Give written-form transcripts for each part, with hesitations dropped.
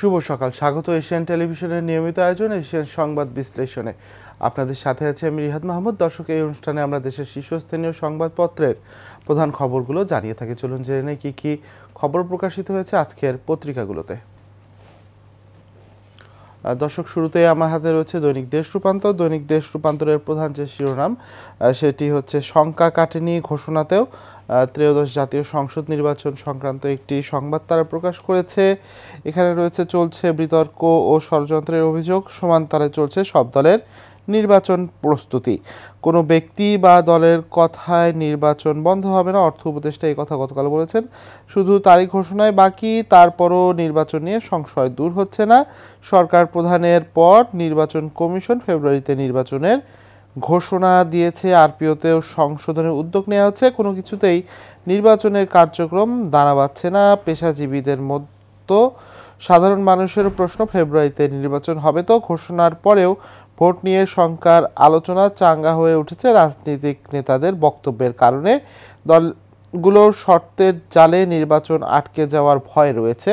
শুভ সকাল, স্বাগত এশিয়ান টেলিভিশনের নিয়মিত আয়োজন এশিয়ান সংবাদ বিশ্লেষণে। আপনাদের সাথে আছে আমি রিহাদ মাহমুদ। দর্শক, এই অনুষ্ঠানে আমরা দেশের শীর্ষস্থানীয় সংবাদপত্রের প্রধান খবরগুলো জানিয়ে থাকি। চলুন জেনে নেই কি কি খবর প্রকাশিত হয়েছে আজকের পত্রিকাগুলোতে। দর্শক, শুরুতে আমার হাতে রয়েছে দৈনিক দেশ রূপান্তর। দৈনিক দেশ রূপান্তরের প্রধান যে শিরোনাম সেটি হচ্ছে শঙ্কা কাটেনি ঘোষণাতেও। ত্রয়োদশ জাতীয় সংসদ নির্বাচন সংক্রান্ত একটি সংবাদ তারা প্রকাশ করেছে। এখানে রয়েছে চলছে বিতর্ক ও ষড়যন্ত্রের অভিযোগ, সমান্তরালে চলছে সব দলের নির্বাচন প্রস্তুতি। কোনো ব্যক্তি বা দলের কথায় নির্বাচন বন্ধ হবে না, অর্থ উপদেষ্টা এই কথা গতকাল বলেছেন। শুধু তারিখ ঘোষণায় বাকি, তারপরও নির্বাচন নিয়ে সংশয় দূর হচ্ছে না। সরকার প্রধানের পর নির্বাচন কমিশন ফেব্রুয়ারিতে নির্বাচনের ঘোষণা দিয়েছে। আরপিওতেও সংশোধনের উদ্যোগ নেওয়া হচ্ছে। কোনো কিছুতেই নির্বাচনের কার্যক্রম দানা বাঁধছে না পেশাজীবীদের মতো। সাধারণ মানুষের প্রশ্ন, ফেব্রুয়ারিতে নির্বাচন হবে তো? ঘোষণার পরেও ভোট নিয়ে শঙ্কার আলোচনা চাঙ্গা হয়ে উঠেছে রাজনৈতিক নেতাদের বক্তব্যের কারণে। দলগুলোর শর্তের জালে নির্বাচন আটকে যাওয়ার ভয় রয়েছে।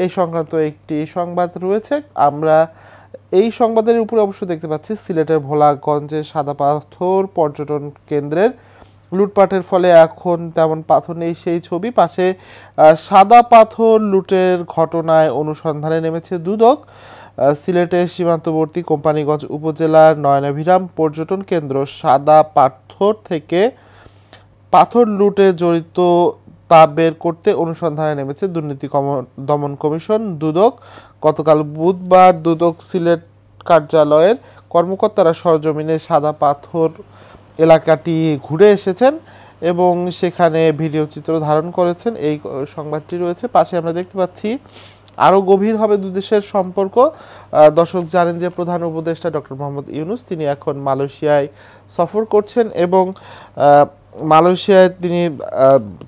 এই সংক্রান্ত একটি সংবাদ রয়েছে। আমরা এই সংবাদের উপরে অবশ্য দেখতে পাচ্ছি সিলেটের ভোলাগঞ্জে সাদা পাথর পর্যটন কেন্দ্রের লুটপাটের ফলে এখন তেমন পাথর নেই, সেই ছবি। পাশে সাদা পাথর লুটের ঘটনায় অনুসন্ধানে নেমেছে দুদক। সিলেটের সীমান্তবর্তী কোম্পানীগঞ্জ উপজেলার নয়নাভিরাম পর্যটন কেন্দ্র সাদা পাথর থেকে পাথর লুটে জড়িত তা বের করতে অনুসন্ধানে নেমেছে দুর্নীতি দমন কমিশন দুদক। গতকাল বুধবার দুদক সিলেট কার্যালয়ের কর্মকর্তারা সরজমিনে সাদা পাথর এলাকাটি ঘুরে এসেছেন এবং সেখানে ভিডিও চিত্র ধারণ করেছেন। এই সংবাদটি রয়েছে। পাশে আমরা দেখতে পাচ্ছি আরও গভীর হবে দুদেশের সম্পর্ক। দর্শক জানেন যে প্রধান উপদেষ্টা ডক্টর মোহাম্মদ ইউনূস তিনি এখন মালয়েশিয়ায় সফর করছেন এবং মালয়েশিয়ায় তিনি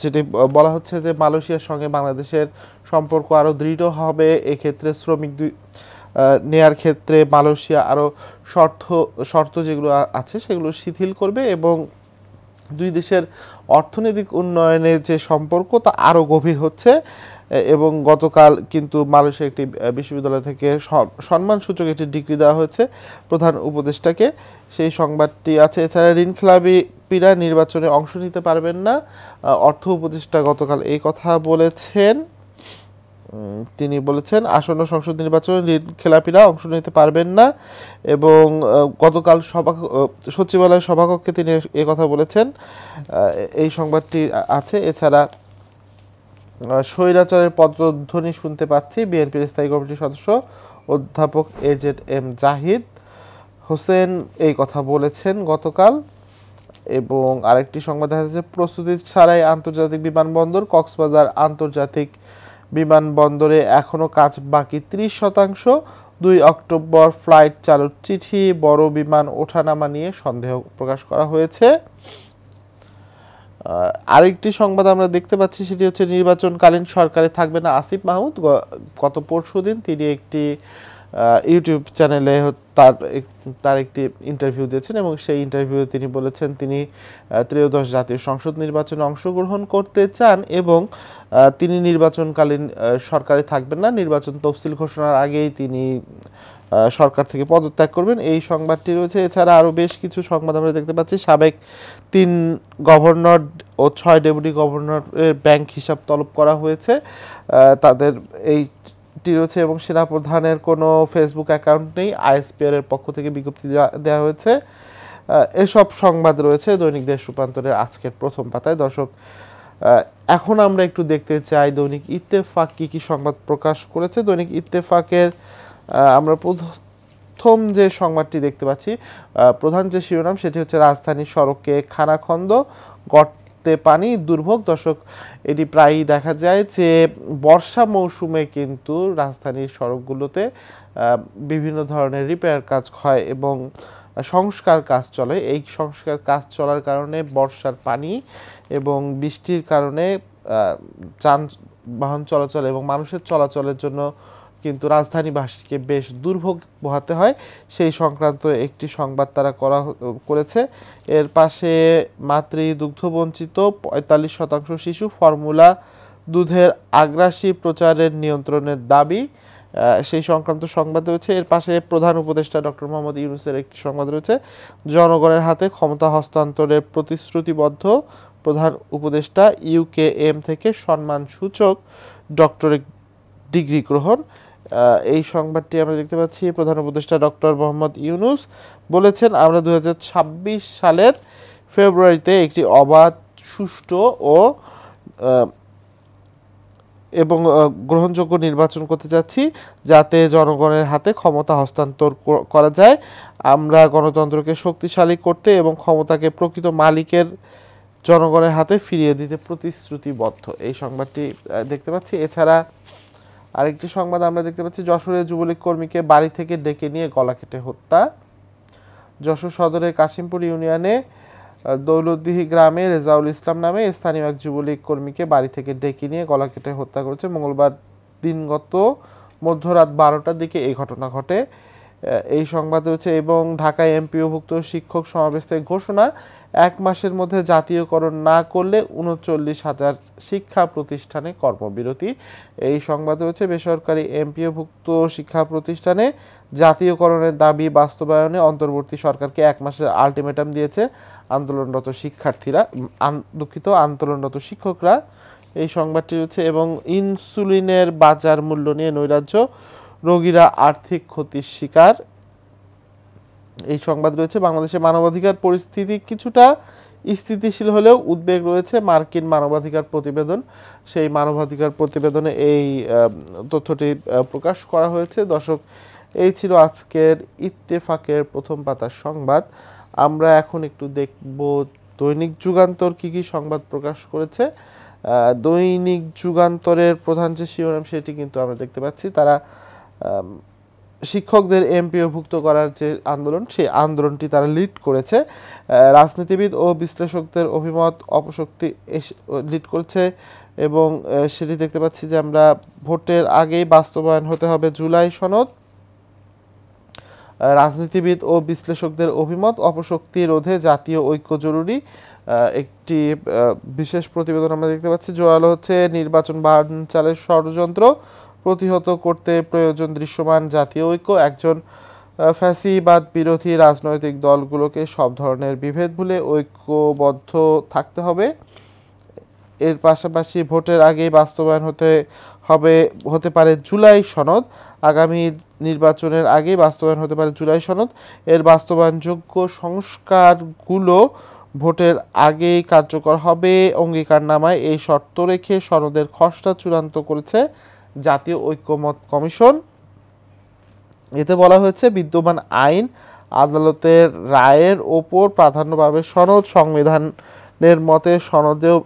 যেটি বলা হচ্ছে যে মালয়েশিয়ার সঙ্গে বাংলাদেশের সম্পর্ক আরও দৃঢ় হবে। এক্ষেত্রে শ্রমিক নেয়ার ক্ষেত্রে মালয়েশিয়া আরও শর্ত যেগুলো আছে সেগুলো শিথিল করবে এবং দুই দেশের অর্থনৈতিক উন্নয়নের যে সম্পর্ক তা আরও গভীর হচ্ছে। এবং গতকাল কিন্তু মালয়েশিয়া একটি বিশ্ববিদ্যালয় থেকে সম্মানসূচক একটি ডিগ্রি দেওয়া হয়েছে প্রধান উপদেষ্টাকে, সেই সংবাদটি আছে। এছাড়া ঋণখেলাপিরা নির্বাচনে অংশ নিতে পারবেন না, অর্থ উপদেষ্টা গতকাল এই কথা বলেছেন। তিনি বলেছেন আসন্ন সংসদ নির্বাচনে ঋণখেলাপিরা অংশ নিতে পারবেন না এবং গতকাল সচিবালয় সভাকক্ষে তিনি কথা বলেছেন, এই সংবাদটি আছে। এছাড়া স্বৈরাচারের পদধ্বনি শুনতে পাচ্ছি, বিএনপির স্থায়ী কমিটির সদস্য অধ্যাপক AZM জাহিদ হোসেন এই কথা বলেছেন গতকাল। এবং আরেকটি সংবাদ দেখা যাচ্ছে প্রস্তুতি ছাড়াই আন্তর্জাতিক বিমানবন্দর। কক্সবাজার আন্তর্জাতিক বিমানবন্দরে এখনও কাজ বাকি 30%। 2 অক্টোবর ফ্লাইট চালুর চিঠি। বড় বিমান ওঠানামা নিয়ে সন্দেহ প্রকাশ করা হয়েছে। আরেকটি সংবাদ আমরা দেখতে পাচ্ছি সেটি হচ্ছে নির্বাচনকালীন সরকারে থাকবে না আসিফ মাহমুদ। গত পরশুদিন তিনি একটি ইউটিউব চ্যানেলে তার একটি ইন্টারভিউ দিয়েছেন এবং সেই ইন্টারভিউয়ে তিনি বলেছেন তিনি ত্রয়োদশ জাতীয় সংসদ নির্বাচনে অংশগ্রহণ করতে চান এবং তিনি নির্বাচনকালীন সরকারে থাকবেন না। নির্বাচন তফসিল ঘোষণার আগেই তিনি সরকার থেকে পদত্যাগ করবেন, এই সংবাদটি রয়েছে। এছাড়া আরও বেশ কিছু সংবাদ আমরা দেখতে পাচ্ছি। সাবেক 3 গভর্নর ও 6 ডেপুটি গভর্নরের ব্যাংক হিসাব তলব করা হয়েছে, তাদের এইটি রয়েছে এবং সেনাপ্রধানের কোনো ফেসবুক অ্যাকাউন্ট নেই, আইএসপিআর এর পক্ষ থেকে বিজ্ঞপ্তি দেওয়া হয়েছে। এসব সংবাদ রয়েছে দৈনিক দেশ রূপান্তরের আজকের প্রথম পাতায়। দর্শক, এখন আমরা একটু দেখতে চাই দৈনিক ইত্তেফাক কী কী সংবাদ প্রকাশ করেছে। দৈনিক ইত্তেফাকের আমরা প্রথম যে সংবাদটি দেখতে পাচ্ছি, প্রধান যে শিরোনাম সেটি হচ্ছে রাজধানীর সড়কে খানাখন্দ, গর্তে পানি, দুর্ভোগ। দর্শক, এটি প্রায়ই দেখা যায় যে বর্ষা মৌসুমে কিন্তু রাজধানীর সড়কগুলোতে বিভিন্ন ধরনের রিপেয়ার কাজ হয় এবং সংস্কার কাজ চলে। এই সংস্কার কাজ চলার কারণে বর্ষার পানি এবং বৃষ্টির কারণে যানবাহন চলাচল এবং মানুষের চলাচলের জন্য কিন্তু রাজধানীবাসীকে বেশ দুর্ভোগ পোহাতে হয়। সেই সংক্রান্ত একটি সংবাদ তারা করেছে। এর পাশে দুগ্ধবঞ্চিত 45% শিশু, ফর্মুলা দুধের আগ্রাসী প্রচারের নিয়ন্ত্রণের দাবি। সেই সংক্রান্ত সংবাদ রয়েছে। এর পাশে প্রধান উপদেষ্টা ডক্টর মোহাম্মদ ইউনূসের একটি সংবাদ রয়েছে, জনগণের হাতে ক্ষমতা হস্তান্তরের প্রতিশ্রুতিবদ্ধ প্রধান উপদেষ্টা, ইউকেএম থেকে সম্মানসূচক ডক্টরেট ডিগ্রি গ্রহণ। এই সংবাদটি আমরা দেখতে পাচ্ছি। প্রধান উপদেষ্টা ডক্টর মোহাম্মদ ইউনূস বলেছেন, আমরা 2026 সালের ফেব্রুয়ারিতে একটি অবাধ, সুষ্ঠু এবং গ্রহণযোগ্য নির্বাচন করতে যাচ্ছি, যাতে জনগণের হাতে ক্ষমতা হস্তান্তর করা যায়। আমরা গণতন্ত্রকে শক্তিশালী করতে এবং ক্ষমতাকে প্রকৃত মালিকের জনগণের হাতে ফিরিয়ে দিতে প্রতিশ্রুতিবদ্ধ। এই সংবাদটি দেখতে পাচ্ছি। এছাড়া আরেকটি সংবাদ আমরা দেখতে পাচ্ছি, যশোরে যুবলীগ কর্মীকে বাড়ি থেকে ডেকে নিয়ে গলা কেটে হত্যা। যশোর সদরের কাশিমপুর ইউনিয়নে দৌলতদিহি গ্রামে রেজাউল ইসলাম নামে স্থানীয় এক যুবলীগ কর্মীকে বাড়ি থেকে ডেকে নিয়ে গলা কেটে হত্যা করেছে। মঙ্গলবার দিনগত মধ্যরাত 12টার দিকে এই ঘটনা ঘটে। এই সংবাদ রয়েছে। এবং ঢাকায় এমপিওভুক্ত শিক্ষক সমাবেশ থেকে ঘোষণা, 1 মাসের মধ্যে জাতীয়করণ না করলে 39,000 শিক্ষা প্রতিষ্ঠানে কর্মবিরতি। এই সংবাদ রয়েছে। বেসরকারি এমপিওভুক্ত শিক্ষা প্রতিষ্ঠানে জাতীয়করণের দাবি বাস্তবায়নে অন্তর্বর্তী সরকারকে 1 মাসের আলটিমেটাম দিয়েছে আন্দোলনরত আন্দোলনরত শিক্ষকরা। এই সংবাদটি রয়েছে। এবং ইনসুলিনের বাজার মূল্য নিয়ে নৈরাজ্য, রোগীরা আর্থিক ক্ষতির শিকার। এই সংবাদ রয়েছে। বাংলাদেশে মানবাধিকার পরিস্থিতি কিছুটা স্থিতিশীল হলেও উদ্বেগ রয়েছে, মার্কিন মানবাধিকার প্রতিবেদন। সেই মানবাধিকার প্রতিবেদনে এই তথ্যটি প্রকাশ করা হয়েছে। দর্শক, এই ছিল আজকের ইত্তেফাকের প্রথম পাতার সংবাদ। আমরা এখন একটু দেখব দৈনিক যুগান্তর কি কি সংবাদ প্রকাশ করেছে। দৈনিক যুগান্তরের প্রধান যে শিরোনাম সেটি কিন্তু আমরা দেখতে পাচ্ছি, তারা শিক্ষকদের এমপিওভুক্ত করার যে আন্দোলন, সেই আন্দোলনটি তারা লিড করেছে। রাজনীতিবিদ ও বিশ্লেষকদের অভিমত অপশক্তি লিড করেছে। এবং সেটি দেখতে পাচ্ছি যে আমরা ভোটের আগেই বাস্তবায়ন হতে হবে জুলাই সনদ। রাজনীতিবিদ ও বিশ্লেষকদের অভিমত, অপশক্তি রোধে জাতীয় ঐক্য জরুরি। একটি বিশেষ প্রতিবেদন আমরা দেখতে পাচ্ছি। জোরালো হচ্ছে নির্বাচন বানচালের ষড়যন্ত্র, প্রতিহত করতে প্রয়োজন দৃশ্যমান জাতীয় ঐক্য। একজন ফ্যাসিবাদ বিরোধী রাজনৈতিক দলগুলোকে সব ধরনের বিভেদ ভুলে ঐক্যবদ্ধ থাকতে হবে। এর পাশাপাশি ভোটের আগেই বাস্তবায়ন হতে পারে জুলাই সনদ। আগামী নির্বাচনের আগেই বাস্তবায়ন হতে পারে জুলাই সনদ। এর বাস্তবায়নযোগ্য সংস্কারগুলো ভোটের আগেই কার্যকর হবে অঙ্গীকারনামায় এই শর্ত রেখে সনদের খসড়া চূড়ান্ত করেছে জাতীয় ঐক্যমত কমিশন। এতে বলা হয়েছে, বিদ্যমান আইন আদালতের রায়ের ওপর প্রাধান্য পাবে সনদ। সংবিধানের মতে সনদেও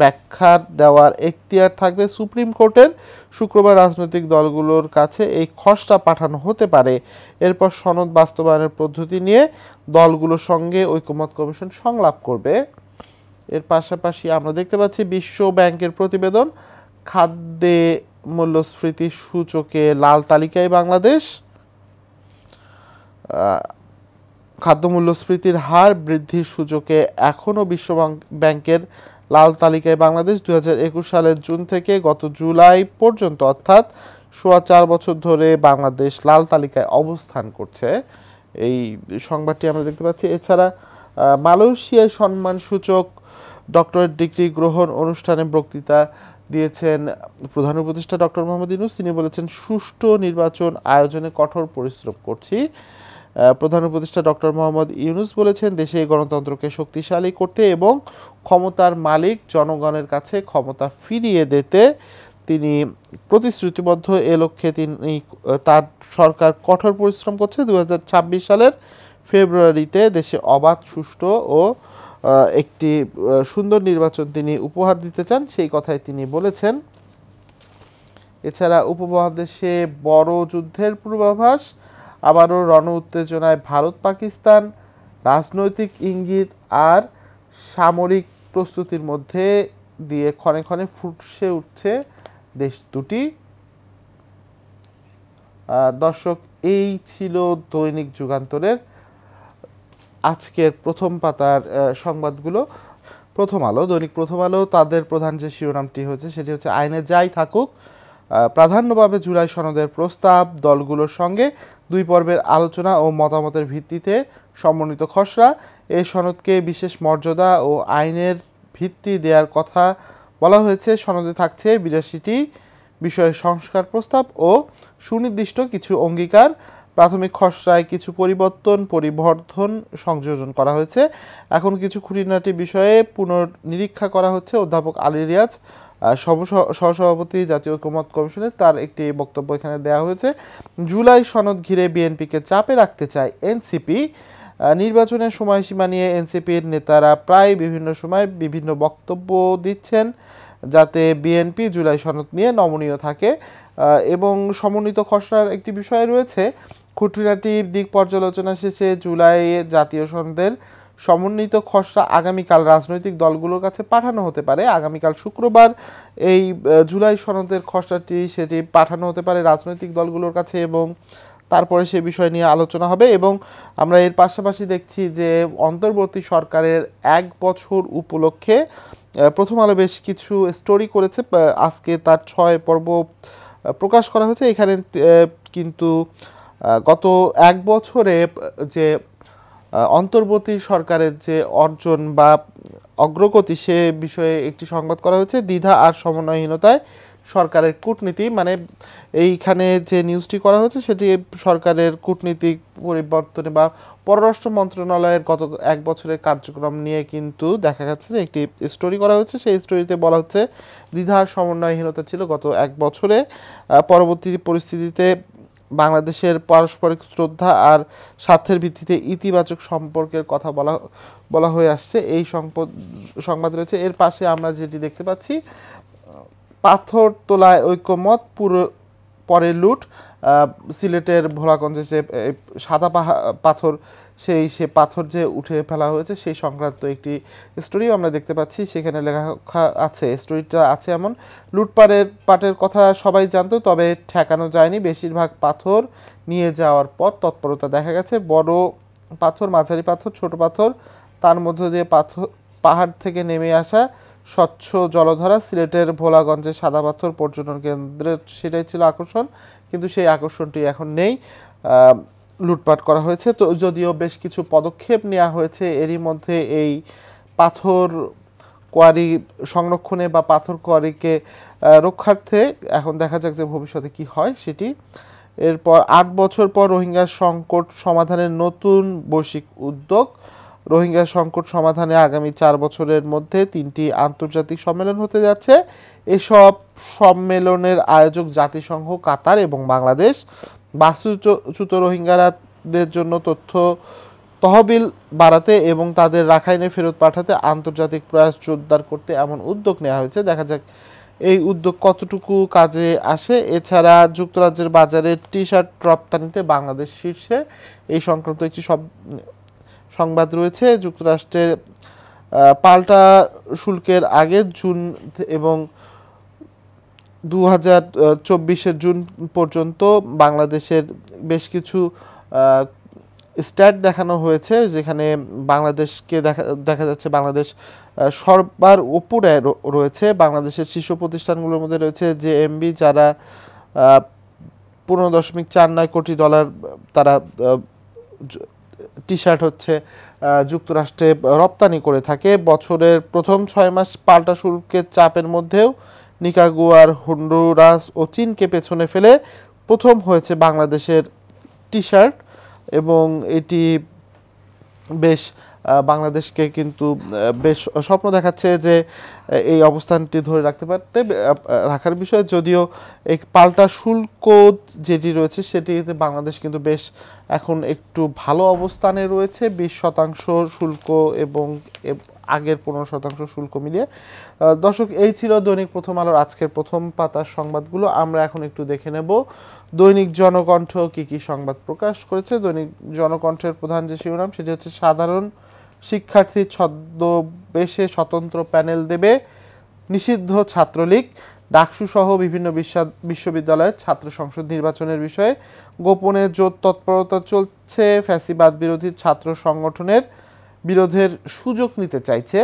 ব্যাখ্যা দেওয়ার এখতিয়ার থাকবে সুপ্রিম কোর্টের। শুক্রবার রাজনৈতিক দলগুলোর কাছে এই খসড়া পাঠানো হতে পারে। এরপর সনদ বাস্তবায়নের পদ্ধতি নিয়ে দলগুলোর সঙ্গে ঐক্যমত কমিশন সংলাপ করবে। এর পাশাপাশি আমরা দেখতে পাচ্ছি বিশ্ব ব্যাংকের প্রতিবেদন, খাদ্যে মূল্যস্ফীতি সূচকে লাল তালিকায় বাংলাদেশ। খাদ্য মূল্যস্ফীতির হার বৃদ্ধির সূচকে এখনও বিশ্ব ব্যাংকের লাল তালিকায় বাংলাদেশ। 2021 সালের জুন থেকে গত জুলাই পর্যন্ত, অর্থাৎ 4.25 বছর ধরে বাংলাদেশ লাল তালিকায় অবস্থান করছে। এই সংবাদটি আমরা দেখতে পাচ্ছি। এছাড়া মালয়েশিয়ায় সম্মানসূচক ডক্টরেট ডিগ্রি গ্রহণ অনুষ্ঠানে বক্তৃতা দিয়েছেন প্রধান উপদেষ্টা ডক্টর মোহাম্মদ ইউনূস। তিনি বলেছেন, সুষ্ঠু নির্বাচন আয়োজনে কঠোর পরিশ্রম করছি। প্রধান উপদেষ্টা ডক্টর মোহাম্মদ ইউনূস বলেছেন, দেশে গণতন্ত্রকে শক্তিশালী করতে এবং ক্ষমতার মালিক জনগণের কাছে ক্ষমতা ফিরিয়ে দিতে তিনি প্রতিশ্রুতিবদ্ধ। এ লক্ষ্যে তার সরকার কঠোর পরিশ্রম করছে। 2026 সালের ফেব্রুয়ারিতে দেশে অবাধ, সুষ্ঠু ও একটি সুন্দর নির্বাচন তিনি উপহার দিতে চান, সেই কথাই তিনি বলেছেন। এছাড়া উপমহাদেশে বড় যুদ্ধের পূর্বাভাস, আবারও রণ উত্তেজনায় ভারত পাকিস্তান, রাজনৈতিক ইঙ্গিত আর সামরিক প্রস্তুতির মধ্যে দিয়ে ক্ষণে ক্ষণে ফুটে উঠছে দেশ দুটি। দর্শক, এই ছিল দৈনিক যুগান্তরের আজকের প্রথম পাতার সংবাদগুলো। দৈনিক প্রথম আলো তাদের প্রধান যে শিরোনামটি হচ্ছে সেটি হচ্ছে, আইনে যাই থাকুক প্রাধান্যভাবে জুলাই সনদের প্রস্তাব দলগুলোর সঙ্গে 2 পর্বের আলোচনা ও মতামতের ভিত্তিতে সমন্বিত খসড়া। এই সনদকে বিশেষ মর্যাদা ও আইনের ভিত্তি দেওয়ার কথা বলা হয়েছে। সনদে থাকছে 82টি বিষয়ের সংস্কার প্রস্তাব ও সুনির্দিষ্ট কিছু অঙ্গীকার। প্রাথমিক খসড়ায় কিছু পরিবর্ধন সংযোজন করা হয়েছে। এখন কিছু খুঁটিনাটি বিষয়ে পুনর্নিরীক্ষা করা হচ্ছে। অধ্যাপক আলী রিয়াজ, সহসভাপতি জাতীয় ঐকমত্য কমিশনের, তার একটি বক্তব্য এখানে দেওয়া হয়েছে। জুলাই সনদ ঘিরে বিএনপিকে চাপে রাখতে চায় এনসিপি। নির্বাচনের সময়সীমা নিয়ে এনসিপির নেতারা প্রায় বিভিন্ন সময় বিভিন্ন বক্তব্য দিচ্ছেন যাতে বিএনপি জুলাই সনদ নিয়ে নমনীয় থাকে। এবং সমন্বিত খসড়ার একটি বিষয় রয়েছে, খুঁটিনাটি দিক পর্যালোচনা শেষে জুলাই জাতীয় সনদের সমন্বিত খসড়া আগামীকাল রাজনৈতিক দলগুলোর কাছে পাঠানো হতে পারে। আগামীকাল শুক্রবার এই জুলাই সনদের খসড়াটি সেটি পাঠানো হতে পারে রাজনৈতিক দলগুলোর কাছে এবং তারপরে সে বিষয় নিয়ে আলোচনা হবে। এবং আমরা এর পাশাপাশি দেখছি যে অন্তর্বর্তী সরকারের 1 বছর উপলক্ষে প্রথম আলো বেশ কিছু স্টোরি করেছে। আজকে তার 6 পর্ব প্রকাশ করা হয়েছে। এখানে কিন্তু গত 1 বছরে যে অন্তর্বর্তী সরকারের যে অর্জন বা অগ্রগতি সে বিষয়ে একটি সংবাদ করা হয়েছে। দ্বিধা আর সমন্বয়হীনতায় সরকারের কূটনীতি, মানে এইখানে যে নিউজটি করা হয়েছে সেটি সরকারের কূটনীতিক পরিবর্তনে বা পররাষ্ট্র মন্ত্রণালয়ের গত 1 বছরের কার্যক্রম নিয়ে কিন্তু দেখা যাচ্ছে যে একটি স্টোরি করা হয়েছে। সেই স্টোরিতে বলা হচ্ছে দ্বিধা আর সমন্বয়হীনতা ছিল গত 1 বছরে। পরবর্তী পরিস্থিতিতে বাংলাদেশের পারস্পরিক শ্রদ্ধা আর স্বার্থের ভিত্তিতে ইতিবাচক সম্পর্কের কথা বলা হয়ে আসছে। এই সংবাদ রয়েছে। এর পাশে আমরা যেটি দেখতে পাচ্ছি, পাথর তোলায় ঐকমত, পরে লুট। সিলেটের ভোলাগঞ্জে যে সাদা পাথর সে পাথর যে উঠে ফেলা হয়েছে সেই সংক্রান্ত একটি স্টোরিও আমরা দেখতে পাচ্ছি। সেখানে লেখা আছে, স্টোরিটা আছে এমন: লুটপাটের কথা সবাই জানতো, তবে ঠেকানো যায়নি। বেশিরভাগ পাথর নিয়ে যাওয়ার পর তৎপরতা দেখা গেছে। বড় পাথর, মাঝারি পাথর, ছোট পাথর, তার মধ্য দিয়ে পাহাড় থেকে নেমে আসা স্বচ্ছ জলধারা। সিলেটের ভোলাগঞ্জে সাদা পাথর পর্যটন কেন্দ্রের সেটাই ছিল আকর্ষণ, কিন্তু সেই আকর্ষণটি এখন নেই। লুটপাট করা হয়েছে। তো যদিও বেশ কিছু পদক্ষেপ নেওয়া হয়েছে এরই মধ্যে এই পাথর কোয়ারি সংরক্ষণে বা পাথর কোয়ারিকে রক্ষার্থে। এখন দেখা যাক যে ভবিষ্যতে কি হয় সেটি। এরপর 8 বছর পর রোহিঙ্গা সংকট সমাধানের নতুন বৈশ্বিক উদ্যোগ। রোহিঙ্গা সংকট সমাধানে আগামী 4 বছরের মধ্যে 3টি আন্তর্জাতিক সম্মেলন হতে যাচ্ছে। এসব সম্মেলনের আয়োজক জাতিসংঘ, কাতার এবং বাংলাদেশ। বাস্তুচ্যুত রোহিঙ্গাদের জন্য তহবিল বাড়াতে এবং তাদের রাখাইনে ফেরত পাঠাতে আন্তর্জাতিক প্রয়াস জোরদার করতে এমন উদ্যোগ নেওয়া হয়েছে। দেখা যাক এই উদ্যোগ কতটুকু কাজে আসে। এছাড়া যুক্তরাজ্যের বাজারে টি-শার্ট রপ্তানিতে বাংলাদেশ শীর্ষে, এই সংক্রান্ত একটি সংবাদ রয়েছে। যুক্তরাষ্ট্রের পাল্টা শুল্কের আগে জুন এবং 2024 জুন পর্যন্ত বাংলাদেশের বেশ কিছু স্ট্যাট দেখানো হয়েছে, যেখানে বাংলাদেশকে দেখা যাচ্ছে বাংলাদেশ সবার উপরে রয়েছে। বাংলাদেশের শীর্ষ প্রতিষ্ঠানগুলোর মধ্যে রয়েছে জেএমবি, যারা $15.49 কোটি তারা টি-শার্ট হচ্ছে যুক্তরাষ্ট্রে রপ্তানি করে থাকে। বছরের প্রথম 6 মাস পাল্টা শুল্কের চাপের মধ্যেও নিকারাগুয়ার, হন্ডুরাস ও চীনকে পেছনে ফেলে প্রথম হয়েছে বাংলাদেশের টি-শার্ট, এবং এটি বেশ বাংলাদেশকে কিন্তু বেশ স্বপ্ন দেখাচ্ছে যে এই অবস্থানটি ধরে রাখার বিষয়ে। যদিও এই পাল্টা শুল্ক যেটি রয়েছে সেটিতে বাংলাদেশ কিন্তু বেশ এখন একটু ভালো অবস্থানে রয়েছে, 20% শুল্ক এবং আগের 15% শুল্ক মিলিয়ে। দর্শক, এই ছিল দৈনিক প্রথম আলোর আজকের প্রথম পাতার সংবাদগুলো। আমরা এখন একটু দেখে নেব দৈনিক জনকণ্ঠ কি কি সংবাদ প্রকাশ করেছে। দৈনিক জনকণ্ঠের প্রধান যে শিরোনাম সেটি হচ্ছে সাধারণ শিক্ষার্থী ছদ্মবেশে স্বতন্ত্র প্যানেল দেবে, নিষিদ্ধ ছাত্রলীগ। ডাকসু সহ বিভিন্ন বিশ্ববিদ্যালয়ের ছাত্র সংসদ নির্বাচনের বিষয়ে গোপনে জোর তৎপরতা চলছে। ফ্যাসিবাদ বিরোধী ছাত্র সংগঠনের বিরোধের সুযোগ নিতে চাইছে।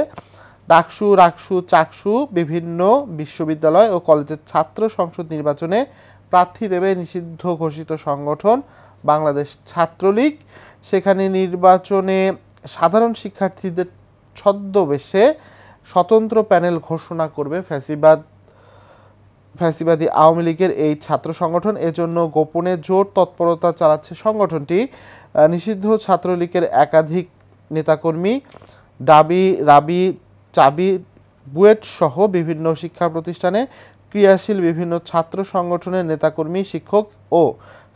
ডাকসু, রাকসু, চাকসু বিভিন্ন বিশ্ববিদ্যালয় ও কলেজের ছাত্র সংসদ নির্বাচনে প্রার্থী দেবে নিষিদ্ধ ঘোষিত সংগঠন বাংলাদেশ ছাত্রলীগ। সেখানে নির্বাচনে সাধারণ শিক্ষার্থীদের ছদ্মবেশে স্বতন্ত্র প্যানেল ঘোষণা করবে ফ্যাসিবাদী আওয়ামী লীগের এই ছাত্র সংগঠন। এজন্য গোপনে জোর তৎপরতা চালাচ্ছে সংগঠনটি। নিষিদ্ধ ছাত্রলীগের একাধিক নেতাকর্মী রাবি, চাবি, বুয়েট সহ বিভিন্ন শিক্ষা প্রতিষ্ঠানে ক্রিয়াশীল বিভিন্ন ছাত্র সংগঠনের নেতাকর্মী, শিক্ষক ও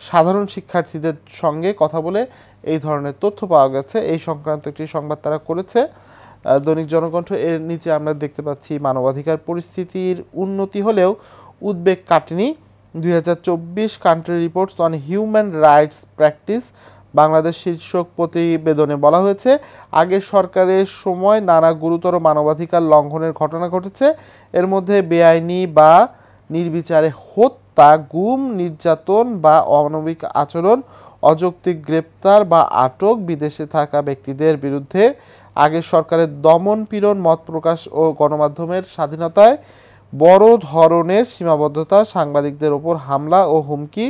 সাধারণ শিক্ষার্থীদের সঙ্গে কথা বলে এই ধরনের তথ্য পাওয়া গেছে। এই সংক্রান্ত একটি সংবাদ তারা করেছে দৈনিক জনকণ্ঠ। এর নিচে আমরা দেখতে পাচ্ছি মানবাধিকার পরিস্থিতির উন্নতি হলেও উদ্বেগ কাটেনি। 2024 country reports on human rights practice Bangladesh শীর্ষক প্রতিবেদনে বলা হয়েছে, আগের সরকারের সময় নানা গুরুতর মানবাধিকার লঙ্ঘনের ঘটনা ঘটেছে। এর মধ্যে বেআইনি বা নির্বিচারে হত্যা, গুম, নির্যাতন বা অমানবিক আচরণ, অযৌক্তিক গ্রেপ্তার বা আটক, বিদেশে থাকা ব্যক্তিদের বিরুদ্ধে আগের সরকারের দমন পীড়ন, মত প্রকাশ ও গণমাধ্যমের স্বাধীনতায় বড় ধরনের সীমাবদ্ধতা, সাংবাদিকদের ওপর হামলা ও হুমকি,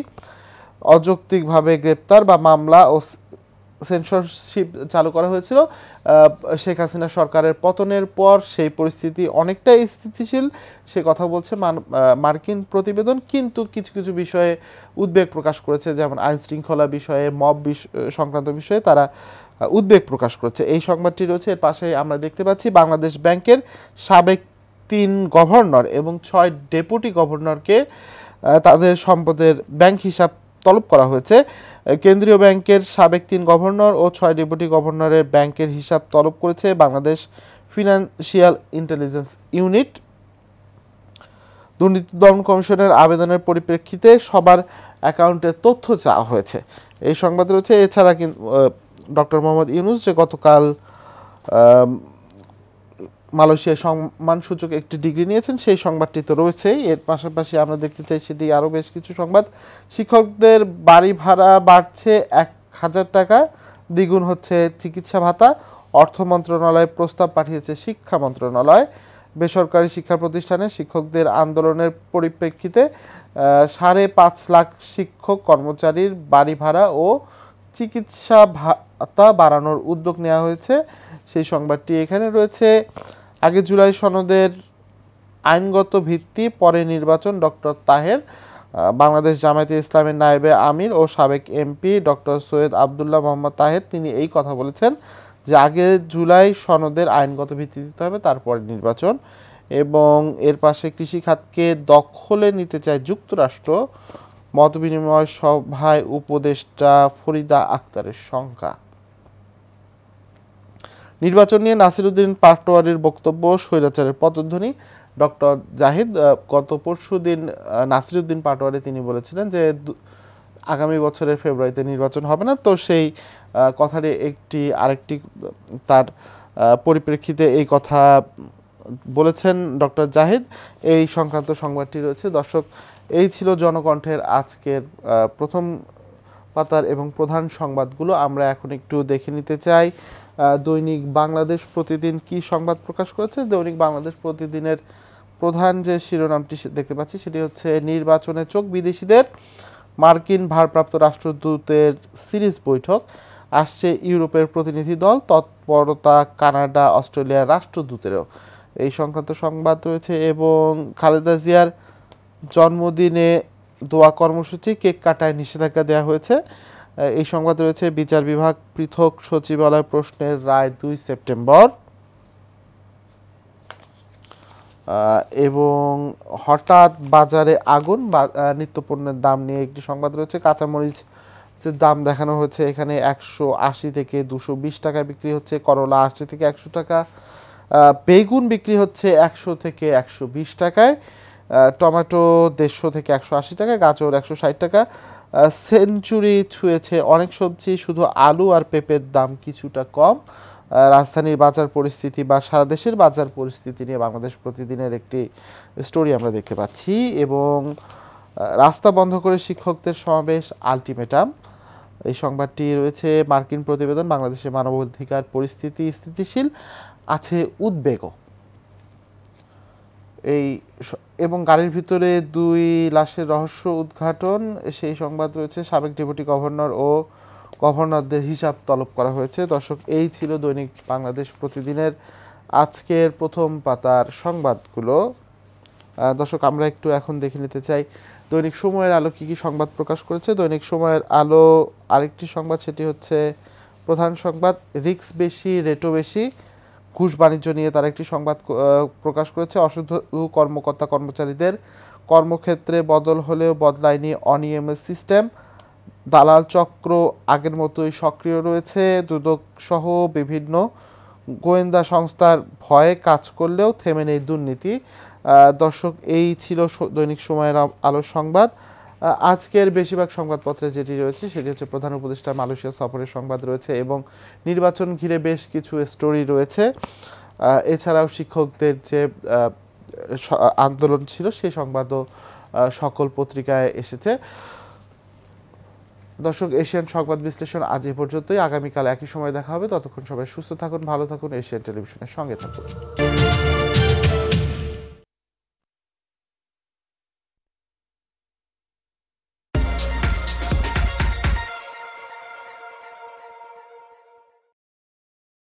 অযৌক্তিকভাবে গ্রেপ্তার বা মামলা ও সেন্সরশিপ চালু করা হয়েছিল। শেখ হাসিনা সরকারের পতনের পর সেই পরিস্থিতি অনেকটাই স্থিতিশীল, সে কথা বলছে মার্কিন প্রতিবেদন। কিন্তু কিছু কিছু বিষয়ে উদ্বেগ প্রকাশ করেছে, যেমন আইন শৃঙ্খলা বিষয়ে, মব সংক্রান্ত বিষয়ে তারা উদ্বেগ প্রকাশ করেছে। এই সংবাদটি রয়েছে। এর পাশে আমরা দেখতে পাচ্ছি বাংলাদেশ ব্যাংকের সাবেক 3 গভর্নর এবং 6 ডেপুটি গভর্নরকে তাদের সম্পদের ব্যাংক হিসাব তলব করা হয়েছে। কেন্দ্রীয় ব্যাংকের সাবেক 3 গভর্নর ও 6 ডেপুটি গভর্নরের ব্যাংকের হিসাব তলব করেছে বাংলাদেশ ফিনান্সিয়াল ইন্টেলিজেন্স ইউনিট। দুর্নীতি দমন কমিশনের আবেদনের পরিপ্রেক্ষিতে সবার অ্যাকাউন্টের তথ্য চাওয়া হয়েছে, এই সংবাদ রয়েছে। এছাড়া ডক্টর মোহাম্মদ ইউনূস যে গতকাল মালয়েশিয়ায় সম্মানসূচক একটি ডিগ্রি নিয়েছেন, সেই সংবাদটি তো রয়েছেই। এর পাশাপাশি আমরা দেখতে চাই সেটি আরও বেশ কিছু সংবাদ। শিক্ষকদের বাড়ি ভাড়া বাড়ছে 1,000 টাকা, দ্বিগুণ হচ্ছে চিকিৎসা ভাতা। অর্থ মন্ত্রণালয় প্রস্তাব পাঠিয়েছে শিক্ষা মন্ত্রণালয়। বেসরকারি শিক্ষা প্রতিষ্ঠানে শিক্ষকদের আন্দোলনের পরিপ্রেক্ষিতে 5.5 লাখ শিক্ষক কর্মচারীর বাড়ি ভাড়া ও চিকিৎসা ভাতা বাড়ানোর উদ্যোগ নেওয়া হয়েছে, সেই সংবাদটি এখানে রয়েছে। আগে জুলাই সনদের আইনগত ভিত্তি, পরে নির্বাচন, ডক্টর তাহের। বাংলাদেশ জামায়াতে ইসলামের নায়েবে আমির ও সাবেক এমপি ডক্টর সৈয়দ আবদুল্লাহ মোহাম্মদ তাহের তিনি এই কথা বলেছেন যে আগে জুলাই সনদের আইনগত ভিত্তি দিতে হবে, তারপরে নির্বাচন। এবং এর পাশে কৃষি খাতকে দখলে নিতে চায় যুক্তরাষ্ট্র, মতবিনিময় সভায় উপদেষ্টা ফরিদা আক্তারের শঙ্কা। নির্বাচন নিয়ে নাসিরউদ্দিন পাটোয়ারীর বক্তব্য, স্বৈরাচারের পদধ্বনি। ডক্টর জাহিদ গত পরশুদিন নাসিরউদ্দিন পাটোয়ারী তিনি বলেছিলেন যে আগামী বছরের ফেব্রুয়ারিতে নির্বাচন হবে না, তো সেই কথারই আরেকটি তার পরিপ্রেক্ষিতে এই কথা বলেছেন ডক্টর জাহিদ। এই সংক্রান্ত সংবাদটি রয়েছে। দর্শক, এই ছিল জনকণ্ঠের আজকের প্রথম পাতার এবং প্রধান সংবাদগুলো। আমরা এখন একটু দেখে নিতে চাই দৈনিক বাংলাদেশ প্রতিদিন কি সংবাদ প্রকাশ করেছে। দৈনিক বাংলাদেশ প্রতিদিনের প্রধান যে শিরোনামটি দেখতে পাচ্ছি সেটি হচ্ছে নির্বাচনে চোখ বিদেশিদের, মার্কিন ভারপ্রাপ্ত রাষ্ট্রদূতের সিরিজ বৈঠক, আসছে ইউরোপের প্রতিনিধি দল, তৎপরতা কানাডা অস্ট্রেলিয়ার রাষ্ট্রদূতেরও, এই সংক্রান্ত সংবাদ রয়েছে। এবং খালেদা জিয়ার জন্মদিনে দোয়া কর্মসূচি, কেক কাটায় নিষেধাজ্ঞা দেওয়া হয়েছে, এই সংবাদ রয়েছে। বিচার বিভাগ পৃথক সচিবালয় প্রশ্নের রায় 2 সেপ্টেম্বর। এবং হঠাৎ বাজারে আগুন, নিত্যপণ্যের দাম নিয়ে একটি সংবাদ রয়েছে। কাঁচামরিচ যে দাম দেখানো হচ্ছে এখানে 180 থেকে 220 টাকায় বিক্রি হচ্ছে, করলা 80 থেকে 100 টাকা, বেগুন বিক্রি হচ্ছে 100 থেকে 120 টাকায়, টমেটো 150 থেকে 180 টাকা, গাজর 160 টাকা। সেঞ্চুরি ছুঁয়েছে অনেক সবজি, শুধু আলু আর পেঁপের দাম কিছুটা কম। রাজধানীর বাজার পরিস্থিতি বা সারা দেশের বাজার পরিস্থিতি নিয়ে বাংলাদেশ প্রতিদিনের একটি স্টোরি আমরা দেখতে পাচ্ছি। এবং রাস্তা বন্ধ করে শিক্ষকদের সমাবেশ, আলটিমেটাম, এই সংবাদটি রয়েছে। মার্কিন প্রতিবেদন, বাংলাদেশে মানবাধিকার পরিস্থিতি স্থিতিশীল, আছে উদ্বেগও। এই এবং গাড়ির ভিতরে 2 লাশের রহস্য উদ্ঘাটন, সেই সংবাদ রয়েছে। সাবেক ডেপুটি গভর্নর ও গভর্নরদের হিসাব তলব করা হয়েছে। দর্শক, এই ছিল দৈনিক বাংলাদেশ প্রতিদিনের আজকের প্রথম পাতার সংবাদগুলো। দর্শক, আমরা একটু এখন দেখে নিতে চাই দৈনিক সময়ের আলো কী কী সংবাদ প্রকাশ করেছে। দৈনিক সময়ের আলো আরেকটি সংবাদ, সেটি হচ্ছে প্রধান সংবাদ, রিস্ক বেশি রেটও বেশি, ঘুষ বাণিজ্য নিয়ে তার একটি সংবাদ প্রকাশ করেছে। অসাধু কর্মকর্তা কর্মচারীদের কর্মক্ষেত্রে বদল হলেও বদলায়নি অনিয়মের সিস্টেম, দালাল চক্র আগের মতোই সক্রিয় রয়েছে, দুদক সহ বিভিন্ন গোয়েন্দা সংস্থার ভয়ে কাজ করলেও থেমে নেই দুর্নীতি। দর্শক, এই ছিল দৈনিক সময়ের আলোর সংবাদ। আজকের বেশিরভাগ সংবাদপত্রে যেটি রয়েছে সেটি হচ্ছে প্রধান উপদেষ্টা মালয়েশিয়া সফরের সংবাদ রয়েছে এবং নির্বাচন ঘিরে বেশ কিছু স্টোরি রয়েছে। এছাড়াও শিক্ষকদের যে আন্দোলন ছিল সেই সংবাদও সকল পত্রিকায় এসেছে। দর্শক, এশিয়ান সংবাদ বিশ্লেষণ আজ এ পর্যন্তই। আগামীকাল একই সময় দেখা হবে। ততক্ষণ সবাই সুস্থ থাকুন, ভালো থাকুন, এশিয়ান টেলিভিশনের সঙ্গে থাকুন।